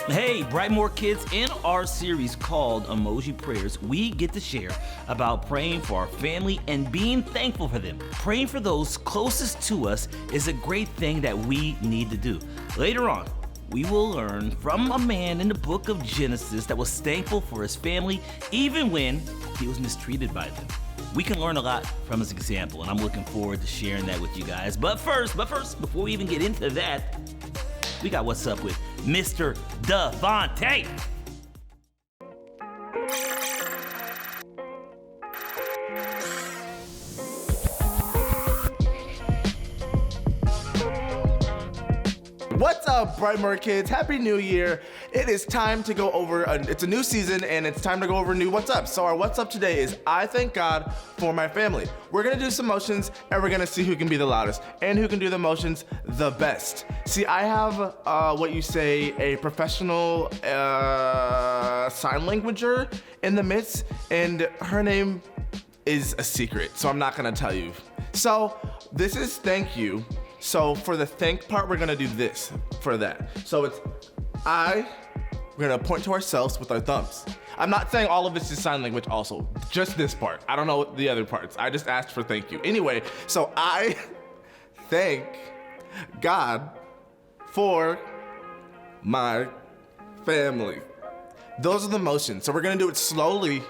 Hey, Brightmoor kids, in our series called Emoji Prayers, we get to share about praying for our family and being thankful for them. Praying for those closest to us is a great thing that we need to do. Later on, we will learn from a man in the book of Genesis that was thankful for his family even when he was mistreated by them. We can learn a lot from his example, and I'm looking forward to sharing that with you guys. But first, before we even get into that, we got What's Up with Mr. Devontae. What's up, Brightmoor kids? Happy New Year. It is time to go over, it's a new season and it's time to go over new What's Up. So our What's Up today is I thank God for my family. We're gonna do some motions and we're gonna see who can be the loudest and who can do the motions the best. See, I have what you say, a professional sign languager in the midst, and her name is a secret, so I'm not gonna tell you. So this is thank you. So for the thank part, we're gonna do this for that. So it's we're gonna point to ourselves with our thumbs. I'm not saying all of this is sign language also, just this part. I don't know the other parts. I just asked for thank you. Anyway, so I thank God for my family. Those are the motions. So we're gonna do it slowly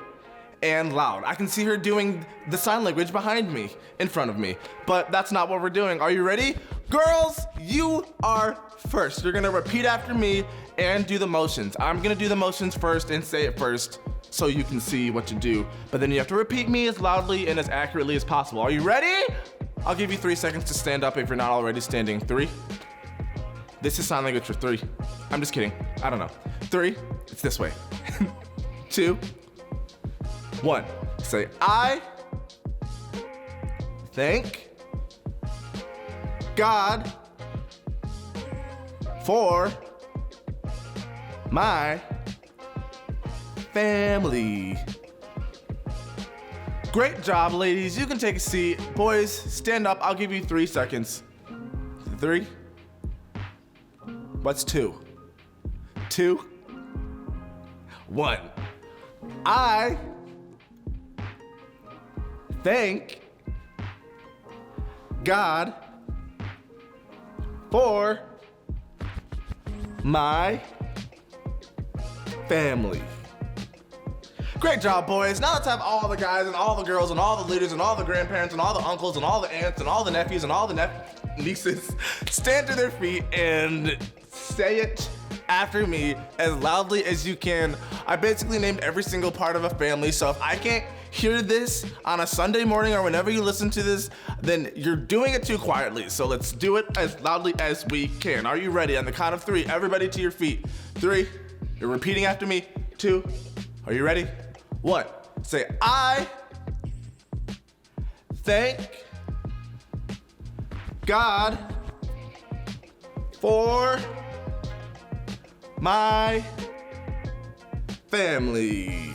and loud. I can see her doing the sign language behind me, in front of me, but that's not what we're doing. Are you ready? Girls, you are first. You're gonna repeat after me and do the motions. I'm gonna do the motions first and say it first so you can see what to do, but then you have to repeat me as loudly and as accurately as possible. Are you ready? I'll give you 3 seconds to stand up if you're not already standing. 3. This is sign language for 3. I'm just kidding. I don't know. 3, it's this way. 2, 1. Say, I thank God for my family. Great job, ladies. You can take a seat. Boys, stand up. I'll give you 3 seconds. 3. What's 2? 2. 1. I thank God for my family. Great job, boys. Now let's have all the guys and all the girls and all the leaders and all the grandparents and all the uncles and all the aunts and all the nephews and all the nieces stand to their feet and say it after me as loudly as you can. I basically named every single part of a family, so if I can't hear this on a Sunday morning or whenever you listen to this, then you're doing it too quietly. So let's do it as loudly as we can. Are you ready? On the count of 3, everybody to your feet. 3, you're repeating after me. 2, are you ready? 1, say, I thank God for my family.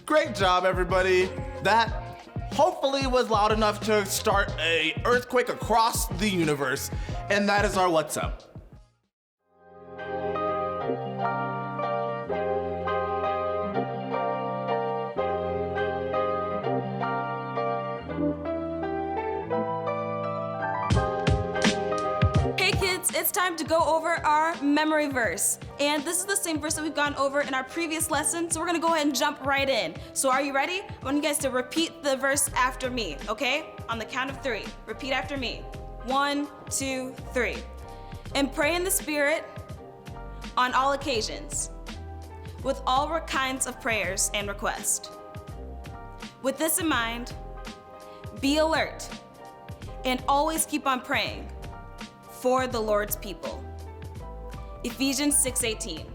Great job, everybody. That hopefully was loud enough to start an earthquake across the universe. And that is our What's Up. It's time to go over our memory verse. And this is the same verse that we've gone over in our previous lesson, so we're gonna go ahead and jump right in. So are you ready? I want you guys to repeat the verse after me, okay? On the count of 3, repeat after me. 1, 2, 3. And pray in the Spirit on all occasions, with all kinds of prayers and requests. With this in mind, be alert and always keep on praying for the Lord's people. Ephesians 6:18.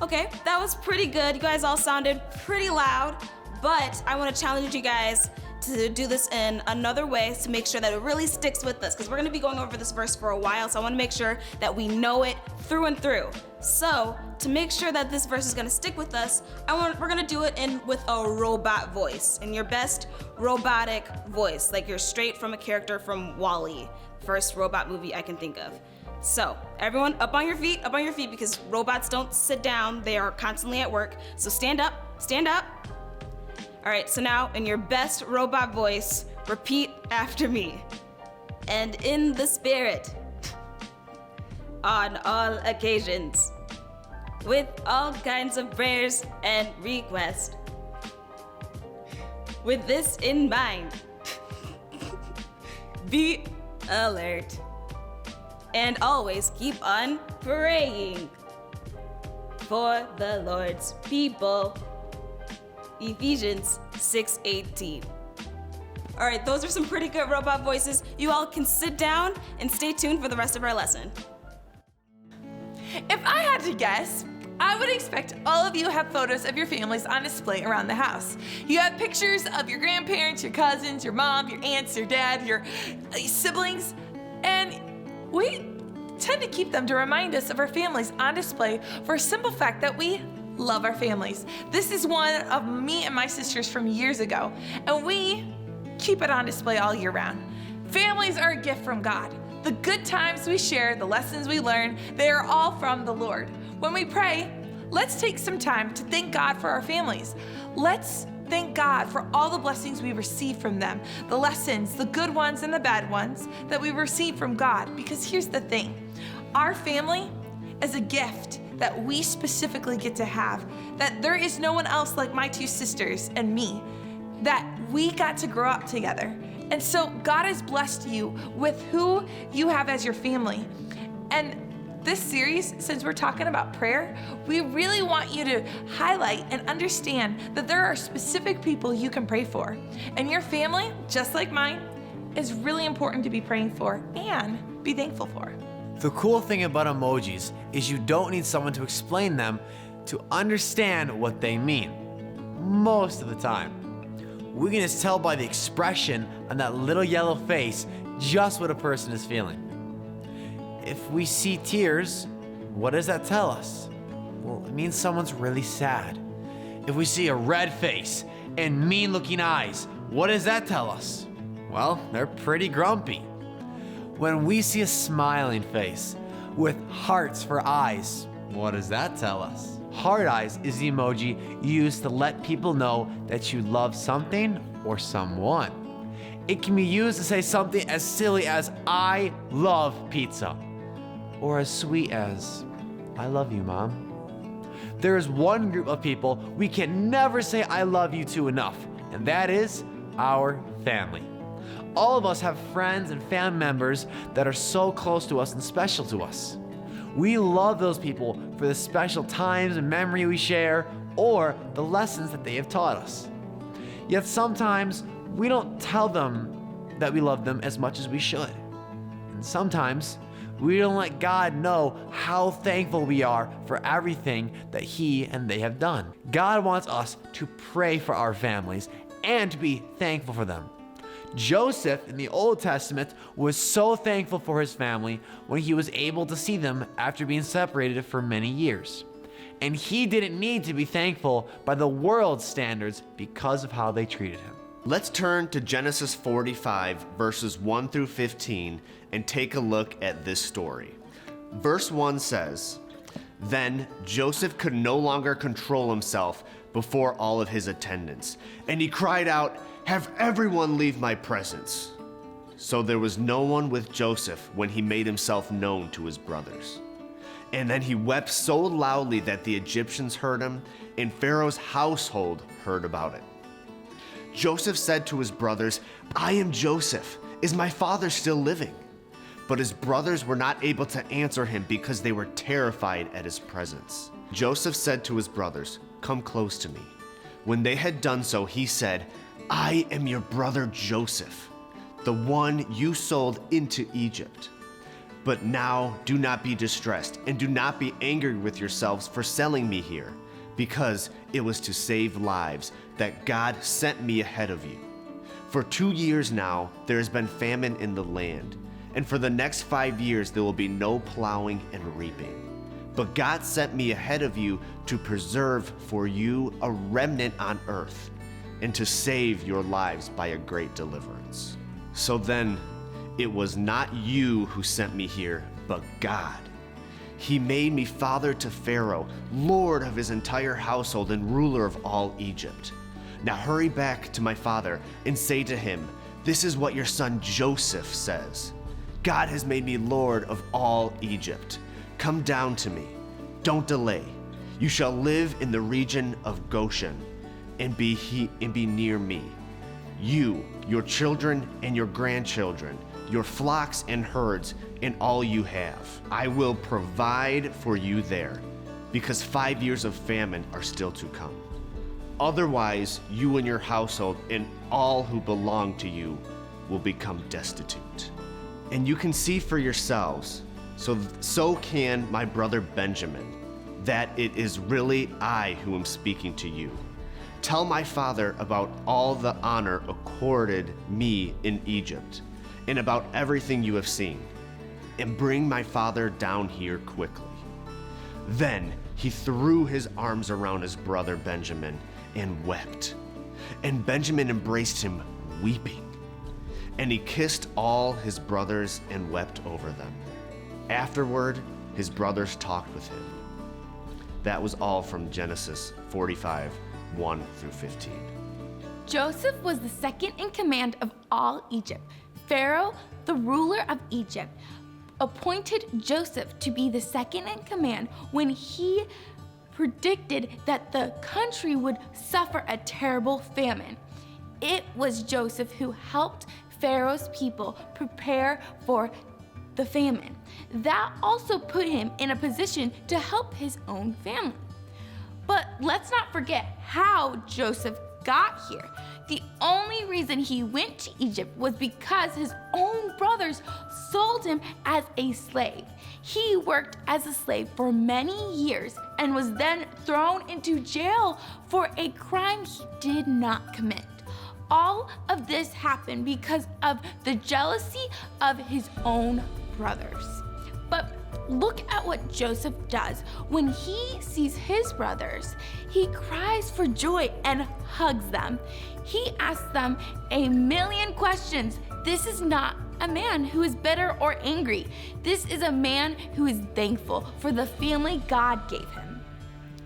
Okay, that was pretty good. You guys all sounded pretty loud, but I want to challenge you guys to to do this in another way to make sure that it really sticks with us, because we're gonna be going over this verse for a while, so I wanna make sure that we know it through and through. So, to make sure that this verse is gonna stick with us, we're gonna do it with a robot voice, in your best robotic voice, like you're straight from a character from WALL-E, first robot movie I can think of. So, everyone up on your feet, because robots don't sit down, they are constantly at work. So stand up. All right, so now in your best robot voice, repeat after me. And in the Spirit, on all occasions, with all kinds of prayers and requests. With this in mind, be alert. And always keep on praying for the Lord's people. Ephesians 6:18. All right, those are some pretty good robot voices. You all can sit down and stay tuned for the rest of our lesson. If I had to guess, I would expect all of you have photos of your families on display around the house. You have pictures of your grandparents, your cousins, your mom, your aunts, your dad, your siblings, and we tend to keep them to remind us of our families on display for a simple fact that we love our families. This is one of me and my sisters from years ago, and we keep it on display all year round. Families are a gift from God. The good times we share, the lessons we learn, they are all from the Lord. When we pray, let's take some time to thank God for our families. Let's thank God for all the blessings we receive from them, the lessons, the good ones and the bad ones that we receive from God. Because here's the thing, our family is a gift that we specifically get to have, that there is no one else like my two sisters and me, that we got to grow up together. And so God has blessed you with who you have as your family. And this series, since we're talking about prayer, we really want you to highlight and understand that there are specific people you can pray for. And your family, just like mine, is really important to be praying for and be thankful for. The cool thing about emojis is you don't need someone to explain them to understand what they mean. Most of the time. We can just tell by the expression on that little yellow face just what a person is feeling. If we see tears, what does that tell us? Well, it means someone's really sad. If we see a red face and mean-looking eyes, what does that tell us? Well, they're pretty grumpy. When we see a smiling face with hearts for eyes, what does that tell us? Heart eyes is the emoji used to let people know that you love something or someone. It can be used to say something as silly as, I love pizza, or as sweet as, I love you, Mom. There is one group of people we can never say I love you to enough, and that is our family. All of us have friends and family members that are so close to us and special to us. We love those people for the special times and memory we share, or the lessons that they have taught us. Yet sometimes we don't tell them that we love them as much as we should. And sometimes we don't let God know how thankful we are for everything that He and they have done. God wants us to pray for our families and to be thankful for them. Joseph in the Old Testament was so thankful for his family when he was able to see them after being separated for many years. And he didn't need to be thankful by the world's standards because of how they treated him. Let's turn to Genesis 45, verses 1 through 15, and take a look at this story. Verse 1 says, Then Joseph could no longer control himself before all of his attendants, and he cried out, Have everyone leave my presence. So there was no one with Joseph when he made himself known to his brothers. And then he wept so loudly that the Egyptians heard him, and Pharaoh's household heard about it. Joseph said to his brothers, I am Joseph. Is my father still living? But his brothers were not able to answer him because they were terrified at his presence. Joseph said to his brothers, Come close to me. When they had done so, he said, I am your brother Joseph, the one you sold into Egypt. But now do not be distressed, and do not be angry with yourselves for selling me here, because it was to save lives that God sent me ahead of you. For 2 years now, there has been famine in the land, and for the next 5 years there will be no plowing and reaping. But God sent me ahead of you to preserve for you a remnant on earth, and to save your lives by a great deliverance. So then, it was not you who sent me here, but God. He made me father to Pharaoh, lord of his entire household and ruler of all Egypt. Now hurry back to my father and say to him, this is what your son Joseph says. God has made me lord of all Egypt. Come down to me. Don't delay. You shall live in the region of Goshen and be near me. You, your children and your grandchildren, your flocks and herds, and all you have. I will provide for you there, because 5 years of famine are still to come. Otherwise, you and your household and all who belong to you will become destitute. And you can see for yourselves, so can my brother Benjamin, that it is really I who am speaking to you. Tell my father about all the honor accorded me in Egypt, and about everything you have seen, and bring my father down here quickly. Then he threw his arms around his brother Benjamin and wept. And Benjamin embraced him, weeping. And he kissed all his brothers and wept over them. Afterward, his brothers talked with him. That was all from Genesis 45, 1 through 15. Joseph was the second in command of all Egypt. Pharaoh, the ruler of Egypt, appointed Joseph to be the second in command when he predicted that the country would suffer a terrible famine. It was Joseph who helped Pharaoh's people prepare for the famine. That also put him in a position to help his own family. But let's not forget how Joseph got here. The only reason he went to Egypt was because his own brothers sold him as a slave. He worked as a slave for many years and was then thrown into jail for a crime he did not commit. All of this happened because of the jealousy of his own brothers. But look at what Joseph does. When he sees his brothers, he cries for joy and hugs them. He asks them a million questions. This is not a man who is bitter or angry. This is a man who is thankful for the family God gave him.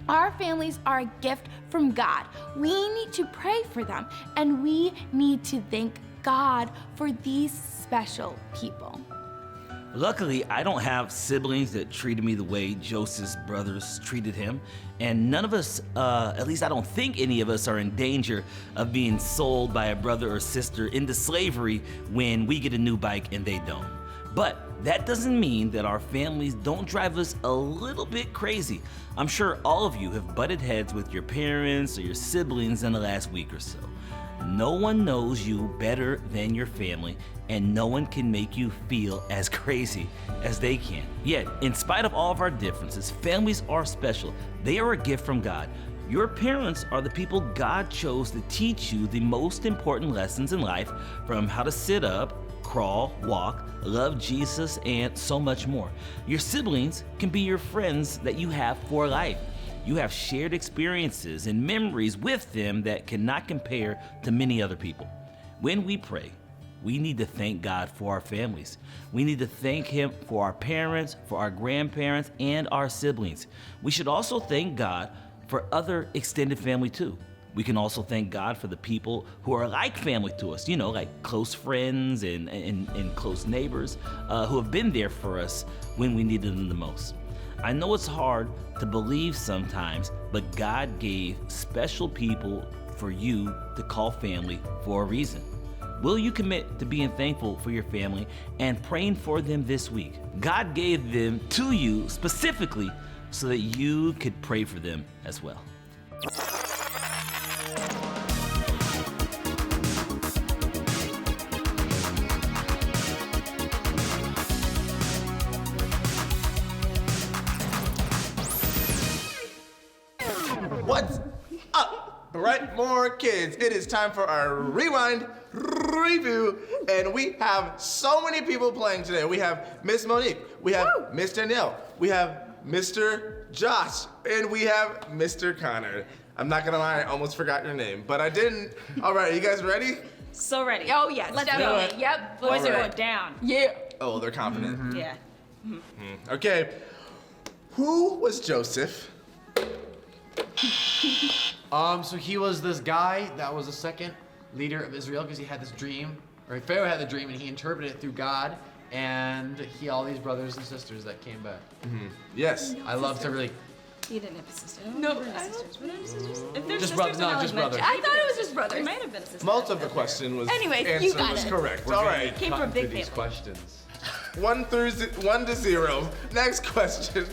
Our families are a gift from God. We need to pray for them, and we need to thank God for these special people. Luckily, I don't have siblings that treated me the way Joseph's brothers treated him, and none of us, at least I don't think any of us, are in danger of being sold by a brother or sister into slavery when we get a new bike and they don't. But that doesn't mean that our families don't drive us a little bit crazy. I'm sure all of you have butted heads with your parents or your siblings in the last week or so. No one knows you better than your family, and no one can make you feel as crazy as they can. Yet, in spite of all of our differences, families are special. They are a gift from God. Your parents are the people God chose to teach you the most important lessons in life, from how to sit up, crawl, walk, love Jesus, and so much more. Your siblings can be your friends that you have for life. You have shared experiences and memories with them that cannot compare to many other people. When we pray, we need to thank God for our families. We need to thank Him for our parents, for our grandparents, and our siblings. We should also thank God for other extended family too. We can also thank God for the people who are like family to us, like close friends and close neighbors who have been there for us when we needed them the most. I know it's hard to believe sometimes, but God gave special people for you to call family for a reason. Will you commit to being thankful for your family and praying for them this week? God gave them to you specifically so that you could pray for them as well. What's up, Brightmoor kids? It is time for our rewind, preview, and we have so many people playing today. We have Miss Monique, we have Miss Danielle, we have Mr. Josh, and we have Mr. Connor. I'm not gonna lie, I almost forgot your name, but I didn't. All right, you guys ready? So ready. Oh yes, Let's definitely. do it. Yep. Boys All are right. going down. Yeah. Oh, they're confident. Yeah. Okay, who was Joseph? So he was this guy that was the second leader of Israel because he had this dream, or Pharaoh had the dream and he interpreted it through God, and he all these brothers and sisters that came back. Yes. I love to really. He didn't have a sister. No, I don't have sisters. We don't have sisters. If there's Just sisters, brothers, then no, I'll, just like, brothers. mention- I thought it was just There brothers. might have been a sister. Most of the question was Anyways, answer you got was it. correct. All right. Came from a big these family. questions. 1 to 0. Next question.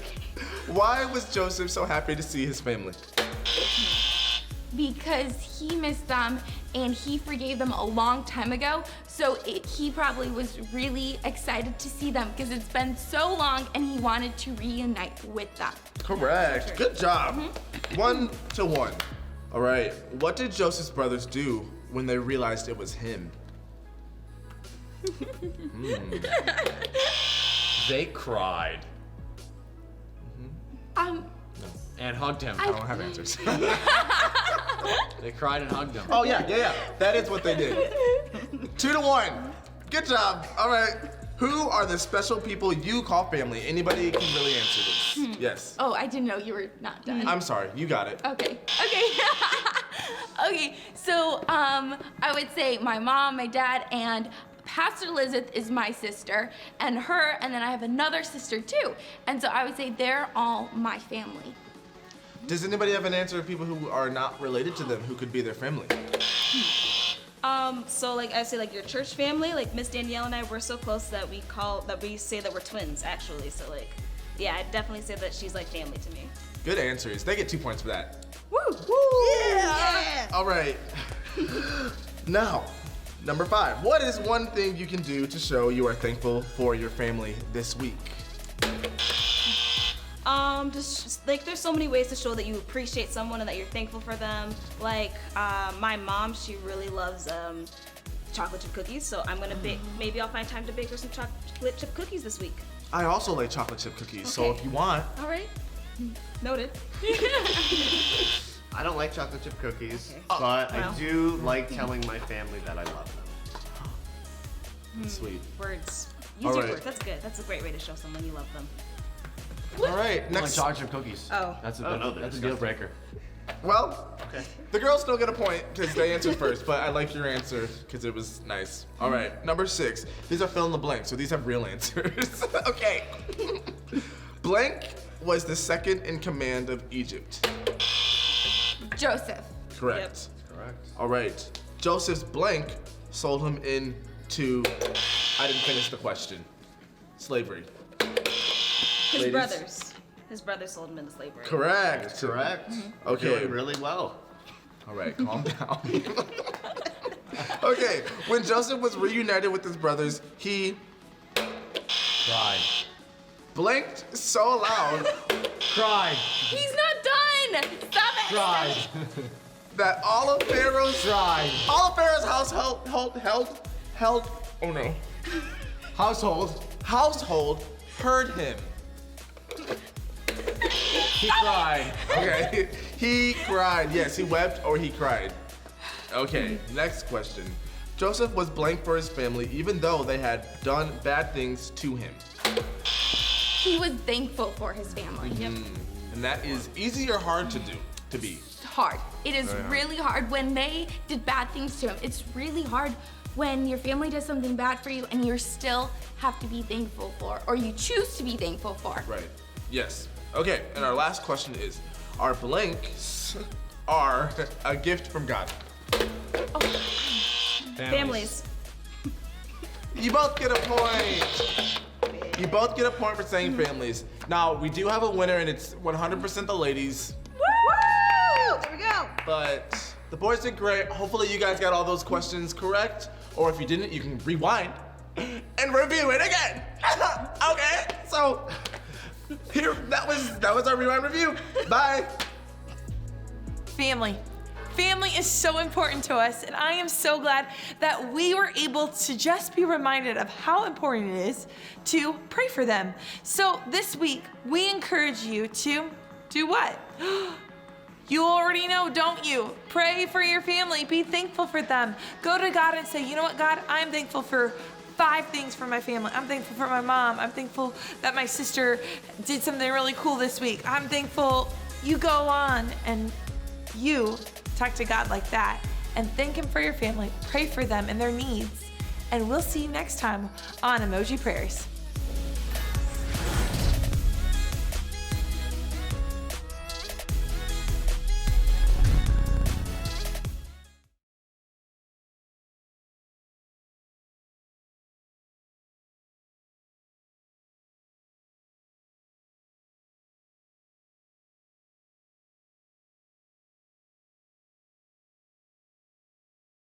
Why was Joseph so happy to see his family? Because he missed them and he forgave them a long time ago. So he probably was really excited to see them because it's been so long and he wanted to reunite with them. Correct. Good job. 1 to 1. All right. What did Joseph's brothers do when they realized it was him? They cried and hugged him. I don't have answers. They cried and hugged him. Oh yeah. That is what they did. 2 to 1. Good job. All right. Who are the special people you call family? Anybody can really answer this. Yes. Oh, I didn't know you were not done. I'm sorry. You got it. Okay. Okay, so I would say my mom, my dad, and Pastor Elizabeth is my sister, and her, and then I have another sister too. And so I would say they're all my family. Does anybody have an answer of people who are not related to them who could be their family? So like I say, like your church family, like Miss Danielle and I, we're so close that we say that we're twins, actually. So like, yeah, I'd definitely say that she's like family to me. Good answers. They get 2 points for that. Woo! Yeah! All right. Now, number 5. What is one thing you can do to show you are thankful for your family this week? Just like there's so many ways to show that you appreciate someone and that you're thankful for them. Like my mom, she really loves chocolate chip cookies, so I'm gonna bake. Maybe I'll find time to bake her some chocolate chip cookies this week. I also like chocolate chip cookies, so Okay. if you want. All right. Noted. I don't like chocolate chip cookies, Okay. but Wow. I do like telling my family that I love them. Sweet. Words. Use All your right. words. That's good. That's a great way to show someone you love them. All right, I like next. chocolate chip cookies. Oh. That's a, Oh, no, that's a they're deal breaker. Well, the girls still get a point because they answered first, but I like your answer because it was nice. All right, number 6. These are fill in the blank, so these have real answers. Okay. Blank was the second in command of Egypt. Joseph. Correct. Correct. All right. Joseph's blank sold him into, I didn't finish the question, slavery. His Ladies? brothers. His brothers sold him into slavery. Correct. Correct. Okay. Doing really well. All right, calm down. Okay, when Joseph was reunited with his brothers, he Cried. blanked so loud Cried. He's not done. Stop it. Cried. that all of Pharaoh's household household heard him. He cried. Okay, he cried. Yes, he wept or he cried. Okay, next question. Joseph was blank for his family even though they had done bad things to him. He was thankful for his family. Yep. And that is easy or hard to do, to be. Hard. It is really hard when they did bad things to him. It's really hard when your family does something bad for you and you still have to be thankful for, or you choose to be thankful for. Right. Yes. Okay, and our last question is, our blanks are a gift from God. Families. You both get a point. You both get a point for saying families. Now, we do have a winner and it's 100% the ladies, Woo! There we go. but the boys did great. Hopefully you guys got all those questions correct, or if you didn't, you can rewind and review it again. Okay, so here, that was our rewind review. Bye. Family. Family is so important to us, and I am so glad that we were able to just be reminded of how important it is to pray for them. So this week, we encourage you to do what? You already know, don't you? Pray for your family. Be thankful for them. Go to God and say, you know what, God, I'm thankful for 5 things for my family. I'm thankful for my mom. I'm thankful that my sister did something really cool this week. I'm thankful. You go on and you talk to God like that and thank Him for your family. Pray for them and their needs. And we'll see you next time on Emoji Prayers.